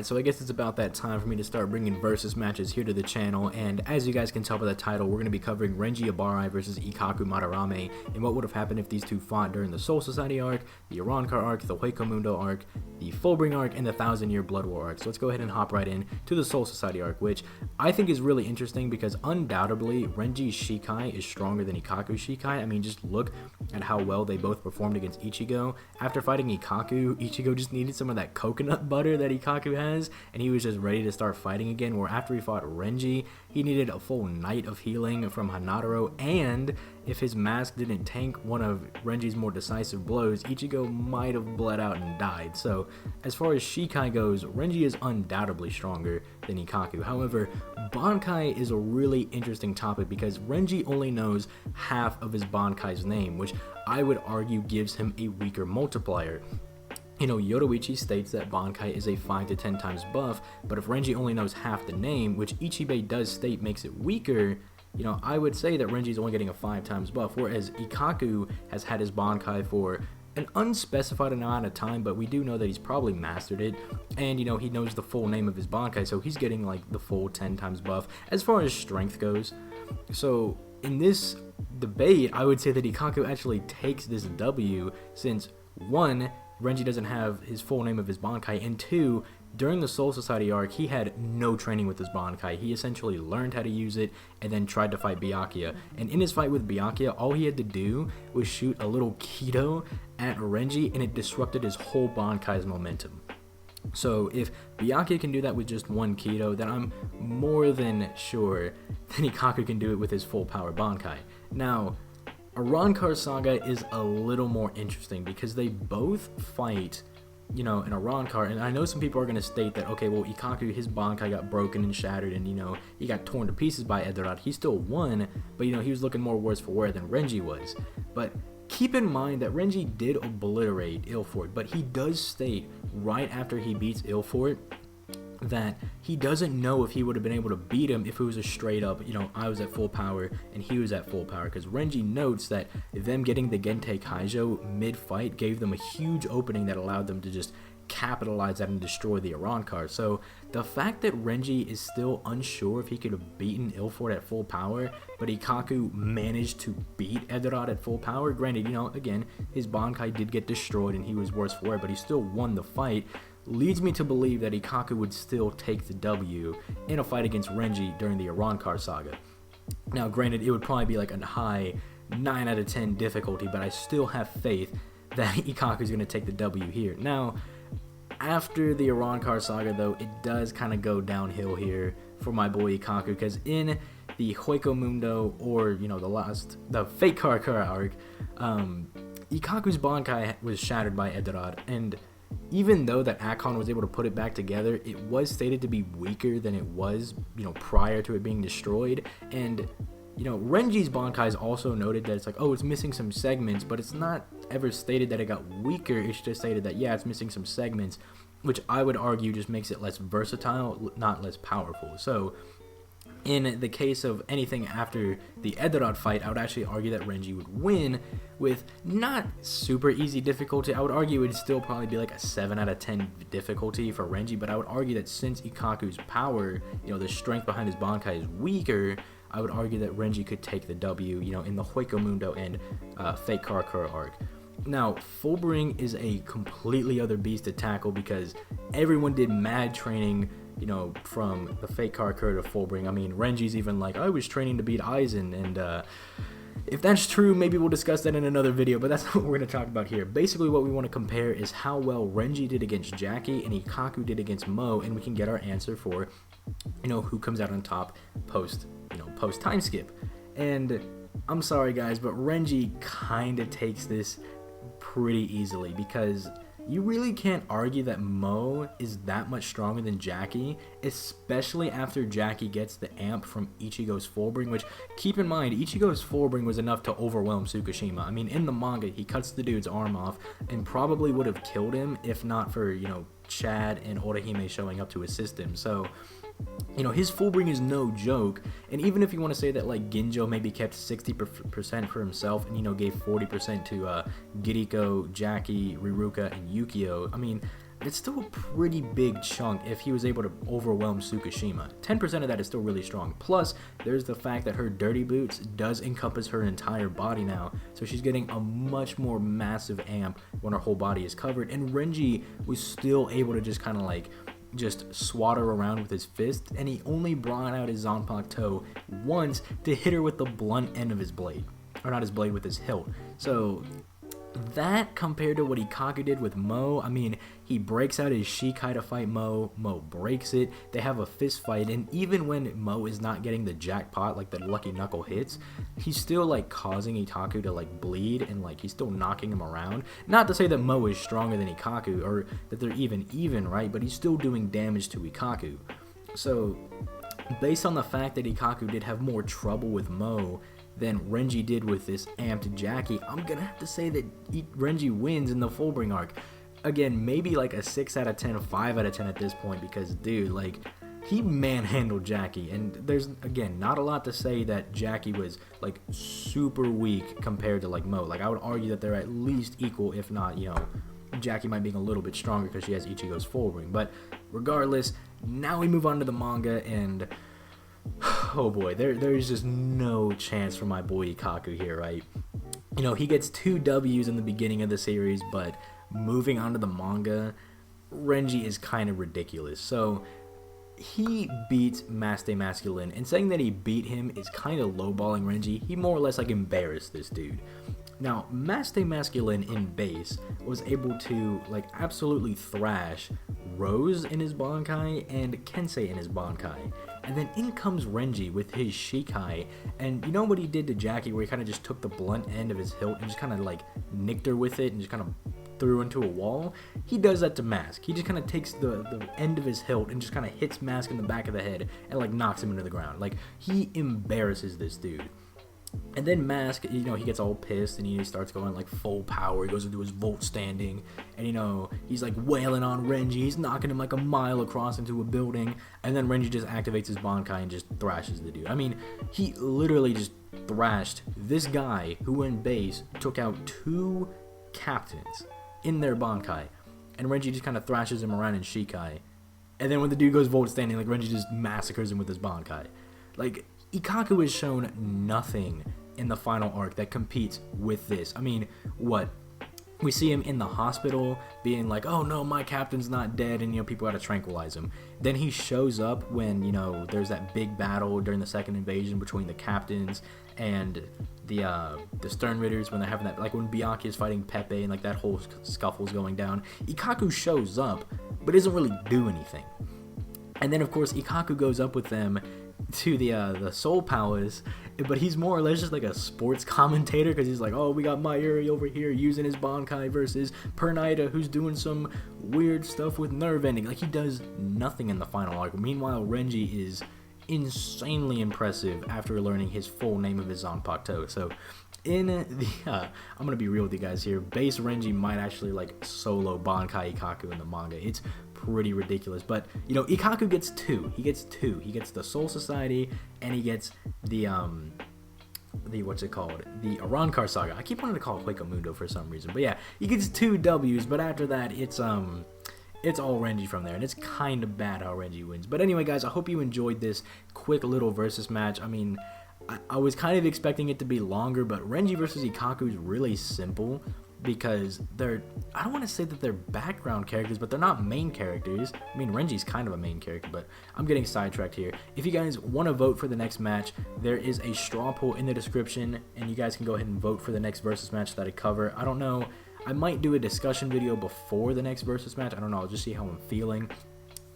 So I guess it's about that time for me to start bringing versus matches here to the channel, and as you guys can tell by the title, we're going to be covering Renji Abarai versus Ikkaku Madarame, and what would have happened if these two fought during the Soul Society Ark, the Arrancar Ark, the Hueco Ark, the Fullbring Ark, and the 1000-Year Blood War Ark. So let's go ahead and hop right in to the Soul Society Ark, which I think is really interesting because undoubtedly Renji's Shikai is stronger than Ikkaku's Shikai. I mean, just look at how well they both performed against Ichigo. After fighting Ikkaku, Ichigo just needed some of that coconut butter that Ikkaku has, and he was just ready to start fighting again, where after he fought Renji, he needed a full night of healing from Hanataro, and if his mask didn't tank one of Renji's more decisive blows, Ichigo might have bled out and died. So as far as Shikai goes, Renji is undoubtedly stronger than Ikkaku. However, Bankai is a really interesting topic because Renji only knows half of his Bankai's name, which I would argue gives him a weaker multiplier. You know, Yoruichi states that Bankai is a 5 to 10 times buff, but if Renji only knows half the name, which Ichibei does state makes it weaker, you know, I would say that Renji's only getting a 5 times buff, whereas Ikkaku has had his Bankai for an unspecified amount of time, but we do know that he's probably mastered it, and you know, he knows the full name of his Bankai, so he's getting like the full 10 times buff as far as strength goes. So in this debate, I would say that Ikkaku actually takes this W, since one, Renji doesn't have his full name of his Bankai, and two, during the Soul Society arc, he had no training with his Bankai. He essentially learned how to use it and then tried to fight Byakuya. And in his fight with Byakuya, all he had to do was shoot a little Kido at Renji, and it disrupted his whole Bankai's momentum. So if Byakuya can do that with just one Kido, then I'm more than sure that Ikkaku can do it with his full power Bankai. Now, Arrancar Saga is a little more interesting because they both fight, you know, in Arrancar, and I know some people are going to state that, okay, well, Ikkaku, his Bankai got broken and shattered, and, you know, he got torn to pieces by Edorat. He still won, but, you know, he was looking more worse for wear than Renji was. But keep in mind that Renji did obliterate Ilfort, but he does state right after he beats Ilfort that he doesn't know if he would have been able to beat him if it was a straight up, you know, I was at full power and he was at full power, because Renji notes that them getting the Gentei Kaijo mid-fight gave them a huge opening that allowed them to just capitalize that and destroy the Arrancar. So the fact that Renji is still unsure if he could have beaten Ilfort at full power, but Ikkaku managed to beat Edorat at full power, granted, you know, again, his Bankai did get destroyed and he was worse for it, but he still won the fight, leads me to believe that Ikkaku would still take the W in a fight against Renji during the Arrancar Saga. Now, granted, it would probably be like a high 9 out of 10 difficulty, but I still have faith that Ikkaku is going to take the W here. Now, after the Arrancar Saga, though, it does kind of go downhill here for my boy Ikkaku, because in the Hueco or, you know, the Fate Karakura arc, Ikkaku's Bankai was shattered by Edorat, and even though that Akon was able to put it back together, it was stated to be weaker than it was, you know, prior to it being destroyed. And, you know, Renji's Bankai is also noted that it's like, oh, it's missing some segments, but it's not ever stated that it got weaker. It's just stated that, yeah, it's missing some segments, which I would argue just makes it less versatile, not less powerful. So in the case of anything after the Edorat fight, I would actually argue that Renji would win with not super easy difficulty. I would argue it would still probably be like a 7 out of 10 difficulty for Renji, but I would argue that since Ikkaku's power, you know, the strength behind his Bankai is weaker, I would argue that Renji could take the W, you know, in the Hueco and Fate Karakura arc. Now, Fullbring is a completely other beast to tackle because everyone did mad training, you know, from the Fate Karakura to Fullbring. I mean, Renji's even like, I was training to beat Aizen, and if that's true, maybe we'll discuss that in another video, but that's not what we're going to talk about here. Basically, what we want to compare is how well Renji did against Jackie and Ikkaku did against Mo, and we can get our answer for, you know, who comes out on top post time skip. And I'm sorry, guys, but Renji kind of takes this pretty easily, because you really can't argue that Mo is that much stronger than Jackie, especially after Jackie gets the amp from Ichigo's Fullbring, which, keep in mind, Ichigo's Fullbring was enough to overwhelm Tsukishima. I mean, in the manga, he cuts the dude's arm off and probably would have killed him if not for, you know, Chad and Orihime showing up to assist him. So, you know, his Fullbring is no joke, and even if you want to say that, like, Ginjo maybe kept 60% for himself and, you know, gave 40% to Giriko, Jackie, Riruka, and Yukio, I mean, it's still a pretty big chunk if he was able to overwhelm Tsukishima. 10% of that is still really strong. Plus, there's the fact that her dirty boots does encompass her entire body now, so she's getting a much more massive amp when her whole body is covered, and Renji was still able to just kind of like just swat her around with his fist, and he only brought out his Zanpakuto once to hit her with the blunt end of his blade, or not his blade, with his hilt. So that compared to what Ikkaku did with Mo, I mean, he breaks out his Shikai to fight Mo, Mo breaks it, they have a fist fight, and even when Mo is not getting the jackpot, like the lucky knuckle hits, he's still like causing Ikkaku to like bleed, and like he's still knocking him around. Not to say that Mo is stronger than Ikkaku, or that they're even, right, but he's still doing damage to Ikkaku. So based on the fact that Ikkaku did have more trouble with Mo than Renji did with this amped Jackie, I'm gonna have to say that Renji wins in the Fullbring arc. Again, maybe like a 6 out of 10, 5 out of 10 at this point, because dude, like, he manhandled Jackie, and there's, again, not a lot to say that Jackie was like super weak compared to like Mo. Like, I would argue that they're at least equal, if not, you know, Jackie might be a little bit stronger because she has Ichigo's Fullbring. But regardless, now we move on to the manga, and oh boy, there's just no chance for my boy Ikkaku here, right? You know, he gets 2 W's in the beginning of the series, but moving on to the manga, Renji is kind of ridiculous. So he beats Maste Masculine, and saying that he beat him is kind of lowballing Renji. He more or less like embarrassed this dude. Now, Maste Masculine in base was able to like absolutely thrash Rose in his Bankai and Kensei in his Bankai. And then in comes Renji with his Shikai, and you know what he did to Jackie, where he kind of just took the blunt end of his hilt and just kind of like nicked her with it and just kind of threw into a wall? He does that to Mask. He just kind of takes the end of his hilt and just kind of hits Mask in the back of the head and like knocks him into the ground. Like, he embarrasses this dude. And then Mask, you know, he gets all pissed and he starts going like full power. He goes into his Volt standing, and you know, he's like wailing on Renji. He's knocking him like a mile across into a building, and then Renji just activates his Bankai and just thrashes the dude. I mean, he literally just thrashed this guy who in base took out 2 captains in their Bankai, and Renji just kind of thrashes him around in Shikai. And then when the dude goes Volt standing, like, Renji just massacres him with his Bankai. Like, Ikkaku has shown nothing in the final arc that competes with this. I mean, what? We see him in the hospital being like, oh no, my captain's not dead, and you know, people gotta tranquilize him. Then he shows up when, you know, there's that big battle during the second invasion between the captains and the Stern Ridders, when they're having that, like when Byakuya is fighting Pepe and like that whole scuffle's going down. Ikkaku shows up, but doesn't really do anything. And then of course Ikkaku goes up with them to the Soul Palace, but he's more or less just like a sports commentator, because he's like, oh, we got Mayuri over here using his Bankai versus Pernida, who's doing some weird stuff with nerve ending. Like, he does nothing in the final arc. Meanwhile, Renji is insanely impressive after learning his full name of his Zanpakuto. So in the I'm gonna be real with you guys here, base Renji might actually like solo Bankai Ikkaku in the manga. It's pretty ridiculous. But you know, Ikkaku gets 2. He gets the Soul Society, and he gets the what's it called, the Arrancar Saga. I keep wanting to call it Quakemundo for some reason, but yeah, he gets 2 W's. But after that, it's all Renji from there, and it's kind of bad how Renji wins. But anyway, guys, I hope you enjoyed this quick little versus match. I mean, I was kind of expecting it to be longer, but Renji versus Ikkaku is really simple, because I don't want to say that they're background characters, but they're not main characters. I mean, Renji's kind of a main character, but I'm getting sidetracked here. If you guys want to vote for the next match, there is a straw poll in the description, and you guys can go ahead and vote for the next versus match that I cover. I don't know, I might do a discussion video before the next versus match. I don't know, I'll just see how I'm feeling.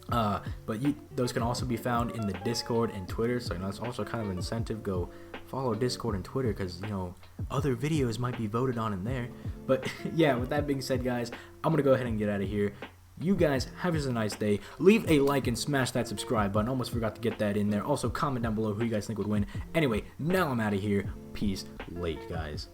But those can also be found in the Discord and Twitter, so you know, that's also kind of an incentive. Go follow Discord and Twitter, because you know, other videos might be voted on in there. But yeah, with that being said, guys, I'm gonna go ahead and get out of here. You guys have just a nice day. Leave a like and smash that subscribe button. Almost forgot to get that in there. Also, comment down below who you guys think would win. Anyway, now I'm out of here. Peace late, guys.